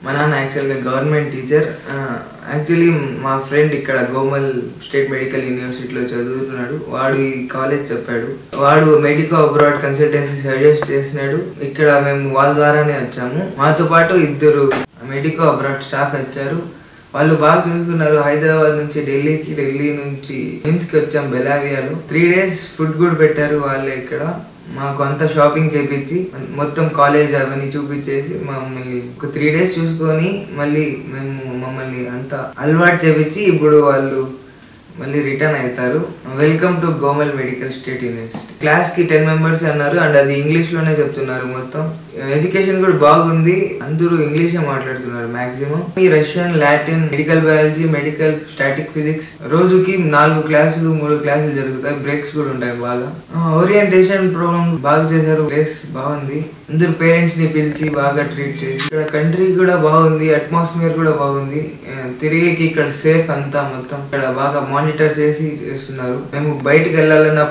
మా నాన్న యాక్చువల్గా గవర్నమెంట్ టీచర్. యాక్చువల్లీ మా ఫ్రెండ్ ఇక్కడ గోమల్ స్టేట్ మెడికల్ యూనివర్సిటీలో చదువుతున్నాడు. వాడు ఈ కాలేజ్ చెప్పాడు. వాడు మెడికో అబ్రాడ్ కన్సల్టెన్సీ సజెస్ట్ చేసినాడు. ఇక్కడ మేము వాళ్ళ ద్వారానే వచ్చాము. మాతో పాటు 2 మెడికో అబ్రాడ్ స్టాఫ్ వచ్చారు. వాళ్ళు బాగా చూసుకున్నారు. హైదరాబాద్ నుంచి ఢిల్లీకి, ఢిల్లీ నుంచి నిమ్స్కి వచ్చాం బెలావియాలో. 3 days ఫుడ్ కూడా పెట్టారు వాళ్ళే. ఇక్కడ మాకు అంతా షాపింగ్ చేపించి మొత్తం కాలేజ్ అవన్నీ చూపించేసి మమ్మల్ని ఒక 3 days చూసుకొని మమ్మల్ని అంతా అలవాటు చేపించి ఇప్పుడు వాళ్ళు మళ్ళీ రిటర్న్ అవుతారు. Welcome to Gomal medical state university. క్లాస్కి 10 members అన్నారు. అండ్ అది ఇంగ్లీష్లోనే చెప్తున్నారు. మొత్తం ఎడ్యుకేషన్ కూడా బాగుంది. అందరూ ఇంగ్లీషే మాట్లాడుతున్నారు మాక్సిమం. ఈ Russian, Latin, medical biology, medical static physics రోజుకి 4 క్లాసులు 3 క్లాసులు జరుగుతాయి. బ్రేక్స్ కూడా ఉంటాయి బాగా. ఓరియంటేషన్ ప్రోగ్రామ్ బాగా చేశారు. ప్లేస్ బాగుంది. అందరు పేరెంట్స్ ని పిలిచి బాగా ట్రీట్ చేసి, ఇక్కడ కంట్రీ కూడా బాగుంది. అట్మాస్ఫియర్ కూడా బాగుంది. తిరిగి ఇక్కడ సేఫ్ అంతా మొత్తం ఇక్కడ బాగా మానిటర్ చేసి చేస్తున్నారు. మేము బయటకు వెళ్ళాలన్న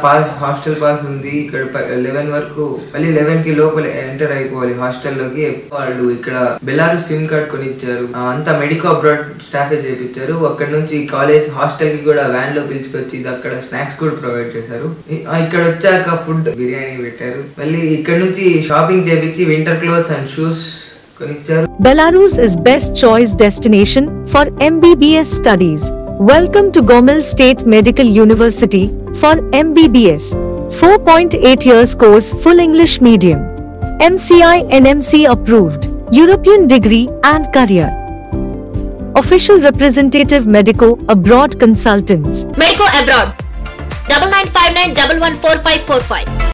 హాస్టల్ పాస్ ఉంది. ఇక్కడ 11 వరకు మళ్ళీ 11కి లోపల ఎంటర్ అయిపోవాలి హాస్టల్లోకి. వాళ్ళు ఇక్కడ బెలారస్ సిమ్ కార్డ్ కొనిచ్చారు. అంతా మెడికో అబ్రాడ్ స్టాఫే చేపించారు. అక్కడ నుంచి కాలేజ్ హాస్టల్ కి కూడా వ్యాన్ లో పిలుచుకొచ్చి అక్కడ స్నాక్స్ కూడా ప్రొవైడ్ చేశారు. ఇక్కడ వచ్చాక ఫుడ్ బిర్యానీ పెట్టారు. మళ్ళీ ఇక్కడ నుంచి షాపింగ్ చేపించి వింటర్ క్లోత్స్ అండ్ షూస్ కొనిచ్చారు. Belarus is best choice destination for MBBS studies. Welcome to Gomal State Medical University for MBBS. 4.8 years course, full English medium. MCI NMC approved. European degree and career. Official representative Medico Abroad Consultants. Medico Abroad 9959 114545.